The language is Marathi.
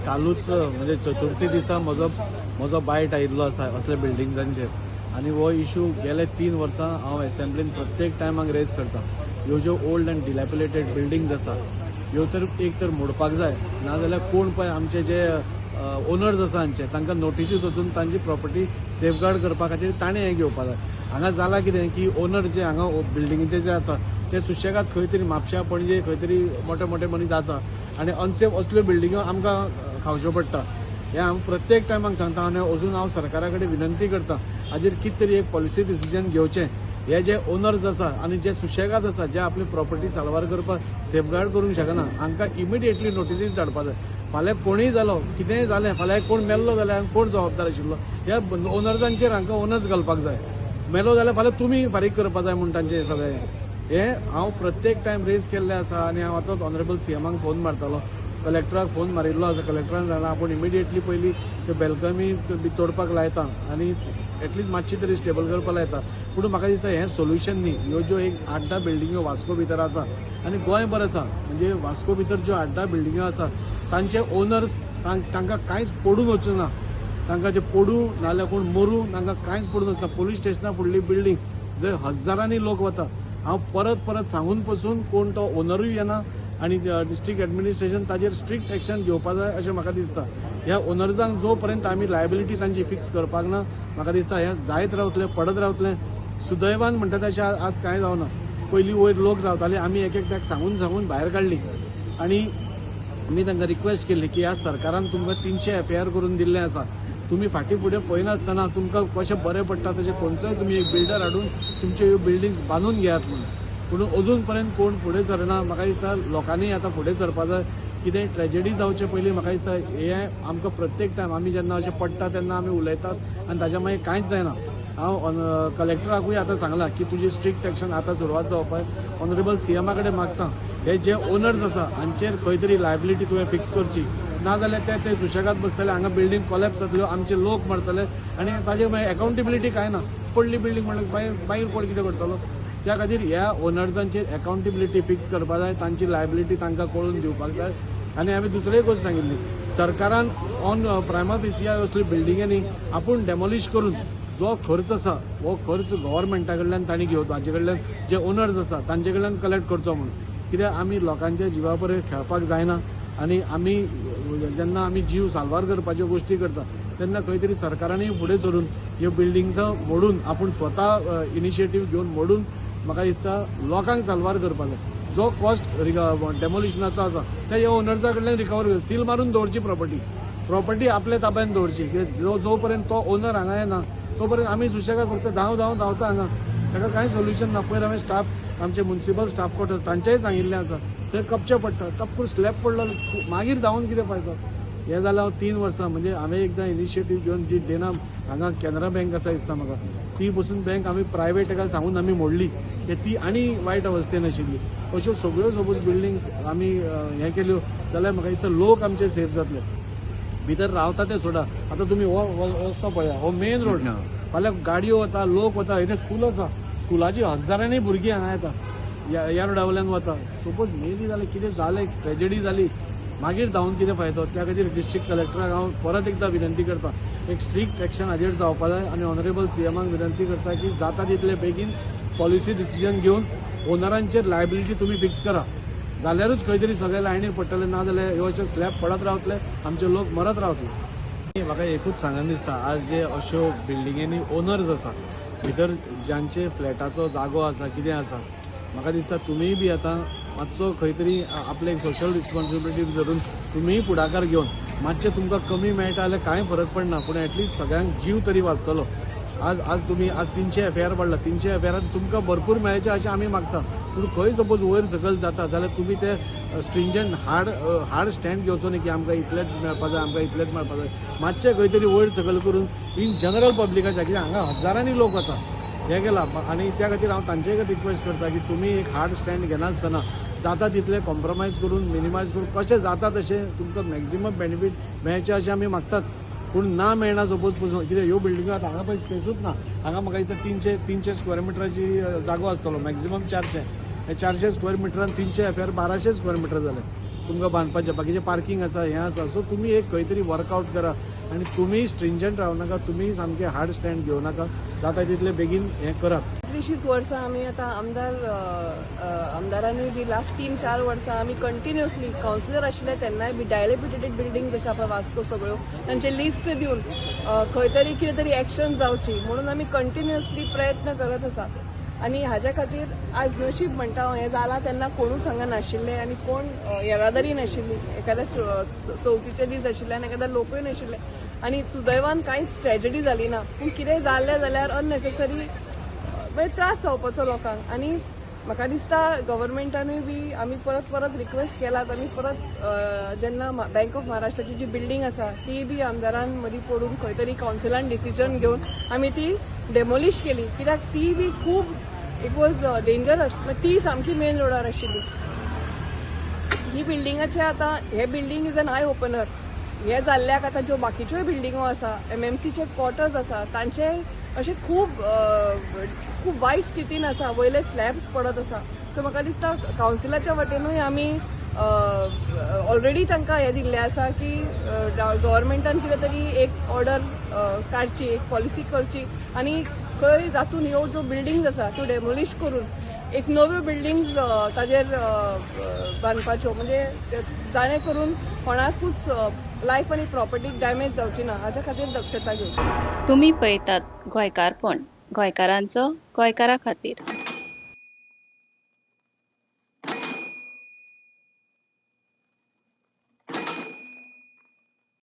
कालूच म्हणजे चतुर्थी दिसा म्हजो बायट आयिल्लो आसा असल्या बिल्डिंगांचेर आनी हो इशू गेले 3 वर्सां हांव असेंब्लीन प्रत्येक टायमाक रेज करता. ह्यो ज्यो ओल्ड अँड डिलॅपिलेटेड बिल्डिंग्स आसा ह्यो तर एक तर मोडपाक जाय, नाजाल्यार कोण पळय आमचे जे ओनर्स आसा हांचे तांकां नोटिसीस वचून तांची प्रॉपर्टी सेफगार्ड करपा खातीर ताणें हें घेवपा जाय. हांगा जालां कितें की ओनर जे हांगा बिल्डिंगेचे जे आसा ते सुशेगाद खंय तरी म्हापश्या पणजे खंय तरी मोठे मोठे मनीस आसा आनी अनसेफ असल्यो बिल्डिंगो आमकां खावच्यो पडटा. हें हांव प्रत्येक टायमाक सांगता आनी अजून हांव सरकारा कडेन विनंती करता हाजेर कितें तरी एक पॉलिसी डिसिजन घेवचें. हे जे ओनर्स आसा आनी जे सुशेगाद आसा जे आपली प्रॉपर्टी साल्वार करपाक सेफगार्ड करूंक शकना हांकां इमिडिएटली नोटिसीस धाडपा जाय. फाल्यां कोणीय जालो कितेंय जालें फाल्यां कोण मेल्लो जाल्यार कोण जबाबदार आशिल्लो ह्या ओनर्सांचेर हांकां ओनर्स घालपाक जाय. मेलो जाल्यार फाल्यां तुमी फारीक करपा जाय म्हूण तांचें सगळें हें हांव प्रत्येक टायम रेज केल्लें आसा. आनी हांव आतांच ऑनरेबल सीएमाक फोन मारतालो, कलेक्टराक फोन मारिल्लो आसा. कलेक्टरान सांगलां आपूण इमिडिएटली पयलीं त्यो बेलकमी बी तोडपाक लायता आनी एटलीस्ट मातशी तरी स्टेबल करपाक लायता. पूण म्हाका दिसता हें सोल्युशन न्ही. ह्यो ज्यो एक 8-10 बिल्डिंग्यो वास्को भितर आसा आनी गोंयभर आसा म्हणजे वास्को भितर ज्यो 8-10 बिल्डिंग्यो आसा तांचे ओनर्स तांकां कांयच पडून वचूं ना. तांकां ते पडूं नाल्यार कोण मरूं तांकां कांयच पडून वचना. पुलीस स्टेशना फुडली बिल्डींग जंय हजारांनी लोक वता. हांव परत परत सांगून पसून कोण तो ओनरूय येना आनी डिस्ट्रिक्ट एडमिनिस्ट्रेशन ताजेर स्ट्रिक्ट एक्शन घेवपा जाय अशें म्हाका दिसता. ह्या ओनर्सांक जो पर्यंत आमी लायबिलिटी तांची फिक्स करपाक ना म्हाका दिसता हें जायत रावतलें पडत रावतलें. सुदैवान म्हणटा तशें आज कांय जावना. पयलीं वयर लोक रावताले आमी एक एकट्याक सांगून भायर काडली आनी आमी तांकां रिक्वेस्ट केल्ली की ह्या सरकारान तुमकां 300 FIR करून दिल्लें आसा. तुमी फाटीं फुडें पळयनासतना तुमकां कशें बरें पडटा तशें खंयचोय तुमी एक बिल्डर हाडून तुमच्यो ह्यो बिल्डिंग्स बांदून घेयात म्हणून. पूण अजून पर्यंत कोण फुडें सरना. म्हाका दिसता लोकांनी आतां फुडें सरपा जाय. कितें ट्रेजेडी जावचे पयलीं म्हाका दिसता हें आमकां प्रत्येक टायम आमी जेन्ना अशें पडटा तेन्ना आमी उलयतात आनी ताच्या मागीर कांयच जायना. हांव कलेक्टराकूय आतां सांगलां की तुजी स्ट्रिक्ट एक्शन आतां सुरवात जावपाय. ऑनरेबल सीएमा कडेन मागता हे जे ओनर्स आसा हांचेर खंय तरी लायबिलिटी तुवें फिक्स करची. नाजाल्यार ते सुशेगाद बसतले हांगा बिल्डींग कॉलेप्स जातल्यो आमचे लोक मरतले आनी ताजेर मागीर अकाउंटेबिलिटी कांय ना. पडली बिल्डींग म्हणल्यार मागीर कोण कितें करतलो. त्या खातीर ह्या ओनर्सांचेर अकाउंटेबिलिटी फिक्स करपा जाय. तांची लायबिलिटी तांकां कळून दिवपाक जाय. आनी हांवें दुसरी गोश्ट सांगिल्ली सरकारान ऑन प्रायमा फेसिया असल्यो बिल्डिंगांनी आपूण डेमोलिश करून जो खर्च आसा हो खर्च गव्हर्मेंटा कडल्यान तांणी घेवचो. हाजे कडल्यान जे ओनर्स आसा तांचे कडल्यान कलेक्ट करचो म्हणून. कित्याक आमी लोकांच्या जिवा बरें खेळपाक जायना आनी आमी जेन्ना आमी जीव साल्वार करपाच्यो गोश्टी करता तेन्ना खंय तरी सरकारानूय फुडें सरून ह्यो बिल्डिंग्स मोडून आपूण स्वता इनिशिएटीव घेवन मोडून म्हाका दिसता लोकांक साल्वार करपाक जाय. जो कॉस्ट डेमोलिशनाचो आसा ते ह्या ओनर्सा कडल्यान रिकवर सील मारून दवरची प्रॉपर्टी आपल्या ताब्यान दवरची. जो पर्यंत तो ओनर हांगा येना तो पर्यंत आमी सुशेगाद फक्त धांवता हांगा. ताका कांय सोल्युशन ना. पयर हांवें स्टाफ आमचे म्युनिसिपल स्टाफ क्वॉर्टर्स तांचेय सांगिल्लें आसा थंय कपचें पडटा. टपकून स्लॅब पडलो मागीर धांवन कितें फायदो. हें जालें हांव 3 वर्सां म्हणजे हांवें एकदां इनिशिएटीव घेवन जी डेना हांगा कॅनरा बँक आसा दिसता म्हाका ती बसून बँक आमी प्रायवेट एका सांगून आमी मोडली की ती आनी वायट अवस्थेन आशिल्ली. अश्यो सगळ्यो सपोज बिल्डिंग्स आमी हें केल्यो जाल्यार म्हाका दिसता लोक आमचे सेफ जातले. भितर रावता ते सोडा. आतां तुमी हो रस्तो पळया हो मेन रोड. फाल्यां गाडयो वता लोक वता. हें स्कूल आसा स्कुलाची हजारांनी भुरगीं हांगा येता ह्या रोडा वयल्यान वता. सपोज मेली जाल्यार कितें जालें ट्रेजेडी जाली मागीर धांवन कितें फायदो. त्या खातीर डिस्ट्रिक्ट कलेक्टराक हांव परत एकदां विनंती करता एक स्ट्रिक्ट एक्शन हाजेर जावपा जाय. आनी ऑनरेबल सीएमाक विनंती करता की जाता तितले बेगीन पॉलिसी डिसिजन घेवन ओनरांचेर लायबिलिटी तुमी फिक्स करा. जाल्यारूच खंय तरी सगळे लायनीर पडटले. ना जाल्यार ह्यो अशे स्लॅब पडत रावतले आमचे लोक मरत रावतले. म्हाका एकूच सांगन दिसता आज जे अश्यो बिल्डिंगेनी ओनर्स आसा भितर ज्यांचे फ्लॅटाचो जागो आसा कितें आसा म्हाका दिसता तुमीय बी आतां मातसो खंय तरी आपले एक सोशल रिस्पॉन्सिबिलिटी धरून तुमीय फुडाकार घेवन मातशें तुमकां कमी मेळटा जाल्यार कांय फरक पडना. पूण एटलीस्ट सगळ्यांक जीव तरी वाचतलो. आज तुमी 300 FIR पडला. 300 FIR तुमकां भरपूर मेळचें अशें आमी मागता. पूण खंय सपोज वयर सकयल जाता जाल्यार तुमी ते स्ट्रिंजंट हार्ड स्टँड घेवचो न्ही की आमकां इतलेंच मेळपा जाय आमकां इतलेंच मेळपा जाय. मातशें खंय तरी वयर सकयल करून इन जनरल पब्लिकाच्या कित्याक हांगा हजारांनी लोक वता हें केलां. आनी त्या खातीर हांव तांचेय रिक्वेस्ट करता की तुमी एक हार्ड स्टँड घेनासतना जाता तितले कॉम्प्रोमायज करून मिनिमायज करून कशें जाता तशें तुमकां मॅक्झिमम बेनिफीट मेळचें अशें आमी मागताच. पूण ना मेळना सपोज पसून कित्याक ह्यो बिल्डिंगो आतां हांगा पळय स्पेसूच ना. हांगा म्हाका दिसता 300 स्क्वेअर मिटराची जागो आसतलो मॅक्झिमम 400. हे 400 स्क्वेअर मिटरान 300 FIR 1200 स्क्वेअर मिटर जाले. तुमकां बांदपाचें बाकीचें पार्किंग आसा हें आसा सो तुमी एक खंय तरी वर्कआउट करा आनी तुमी स्ट्रिंजंट रावं नाका तुमी सामकें हार्ड स्टँड घेवं नाका जाता तितले बेगीन हें करात 20 वर्सां आमी आतां आमदारांनी बी लास्ट 3-4 वर्सां आमी कंटिन्युअसली कावन्सिलर आशिल्ले तेन्नाय बी डायलेपिटेटेड बिल्डिंग्स आसा पळय वास्को सगळ्यो तांचे लिस्ट दिवन खंय तरी कितें तरी एक्शन जावची म्हणून आमी कंटिन्युअसली प्रयत्न करत आसा आनी हाज्या खातीर आज नशीब म्हणटा हांव हें जालां तेन्ना कोणूच हांगा नाशिल्ले आनी कोण येरादारी नाशिल्ली एखाद्या चवथीचे दीस आशिल्ले आनी एखाद्या लोकूय नाशिल्ले आनी सुदैवान कांयच ट्रॅजेडी जाली ना पूण कितेंय जाल्लें जाल्यार अननेसेसरी म्हणजे त्रास जावपाचो लोकांक आनी म्हाका दिसता गव्हर्मेंटानूय बी आमी परत परत रिक्वेस्ट केलात आमी परत जेन्ना बँक ऑफ महाराष्ट्राची जी बिल्डींग आसा ती बी आमदारान मदीं पडून खंय तरी कावन्सिलान डिसिजन घेवन आमी ती डेमोलिश केली कित्याक ती बी खूब इट वॉज डेंजरस ती सामकी मेन रोडार आशिल्ली ही बिल्डिंगाचे आतां हे building is an eye opener हे जाल्ल्याक आतां ज्यो बाकीच्योय बिल्डिंगो आसा MMCचे क्वॉर्टर्स आसा तांचे अशें खूब वायट स्थितीन आसा वयले स्लॅब्स पडत आसा सो म्हाका दिसता कावन्सिलाच्या वटेनूय आमी ऑलरेडी तांकां हें दिल्लें आसा की गव्हर्मेंटान कितें तरी एक ऑर्डर काडची एक पॉलिसी करची आनी खंय जातून ह्यो ज्यो बिल्डिंग्स आसा त्यो डेमोलिश करून एक नव्यो बिल्डिंग्स ताजेर बांदपाच्यो म्हणजे जाणे करून कोणाकूच लायफ आनी प्रॉपर्टीक डॅमेज जावची ना हाच्या खातीर दक्षता घेवची. तुम्ही पळयतात गोंयकारपण गोंयकारांचो गोंयकारा खातीर.